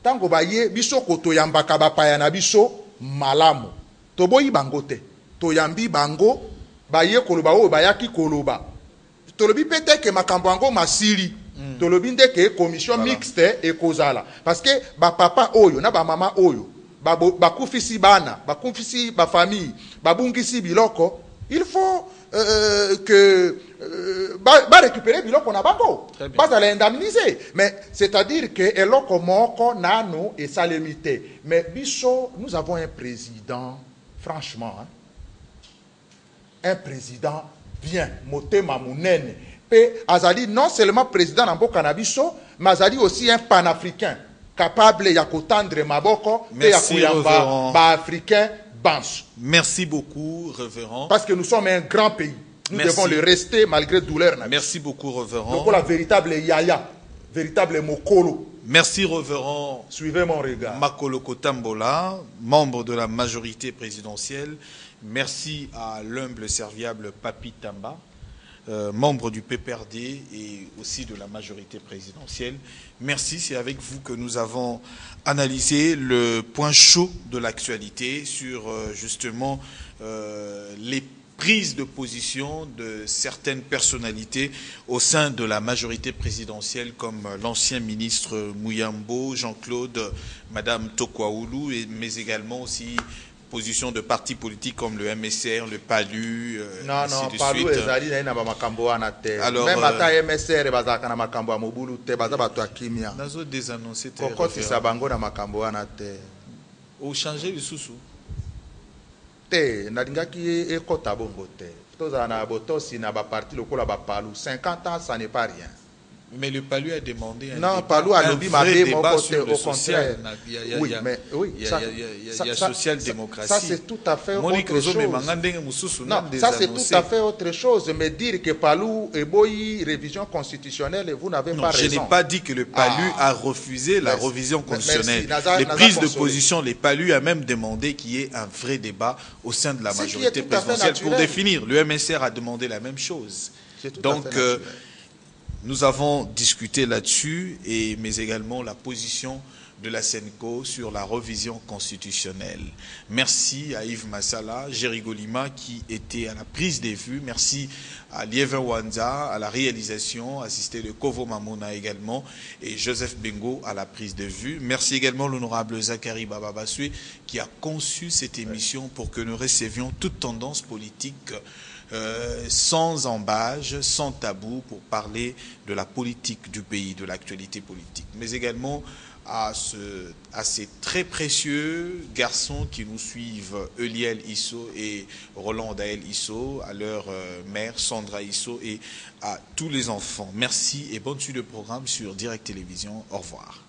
Tango baye biso koto yambaka bapaya na biso malamu. Toboyi bango te. Toyambi bango baye koloba oyo bayaki koloba. Tolobi pete ke makambo ango masili. Tolobi nde ke commission mixte ekozala. Parce que ba papa oyo na ba mama oyo bakufisi bana, bakufisi ba famille, babungisi biloko, il faut que récupérer biloko na bango. Pas à l'indemniser. Mais c'est-à-dire que eloko moko nano et ça limité. Mais biso, nous avons un président, franchement, hein, un président bien, motema munene. Pe azali non seulement président na mboka na biso, mais azali aussi un panafricain capable ya kotandre maboko pe ya kuyamba ba africain banche. Merci beaucoup, révérend. Parce que nous sommes un grand pays. Nous devons le rester malgré douleur. Merci beaucoup, révérend. Donc la véritable yaya, véritable mokolo. Merci, révérend. Suivez mon regard. Makolo Kotambola, membre de la majorité présidentielle. Merci à l'humble serviable Papi Tamba, membre du PPRD et aussi de la majorité présidentielle. Merci, c'est avec vous que nous avons analysé le point chaud de l'actualité sur justement les prises de position de certaines personnalités au sein de la majorité présidentielle comme l'ancien ministre Mouyambo, Jean-Claude, Madame Tokwaoulou, mais également aussi position de partis politiques comme le MSR, le PALU, non, PALU alors, même à MSR, bazaka makambo mobulu te baza to akimia. Nazo désannoncé te. Kokoti sabango na makambo wana te. Ou changer le sous-sous. Te, nalingaki ekota bongo te. Toza na botosi na ba parti lokola ba PALU. 50 ans, ça n'est pas rien. Mais le PALU a demandé un PALU a lobby ma débat sur le social. Oui, mais oui, il y a social-démocratie. Ça c'est tout à fait autre chose. Non, ça c'est tout à fait autre chose. Mais dire que PALU est boy révision constitutionnelle, vous n'avez pas raison. Je n'ai pas dit que le PALU a refusé la révision constitutionnelle. Les prises de position, les PALU a même demandé qu'il y ait un vrai débat au sein de la majorité présidentielle pour définir. Le MSR a demandé la même chose. Donc nous avons discuté là-dessus, mais également la position de la SENCO sur la révision constitutionnelle. Merci à Yves Massala, Jerigo Lima qui était à la prise des vues. Merci à Lieven Wanza à la réalisation, assisté de Kovo Mamona également, et Joseph Bengo à la prise de vue. Merci également l'honorable Zachary Bababaswe qui a conçu cette émission pour que nous recevions toute tendance politique sans embâge, sans tabou, pour parler de la politique du pays, de l'actualité politique. Mais également à ces très précieux garçons qui nous suivent, Eliel Isso et Roland Daël Isso, à leur mère Sandra Isso, et à tous les enfants. Merci et bonne suite de programme sur Direct Télévision. Au revoir.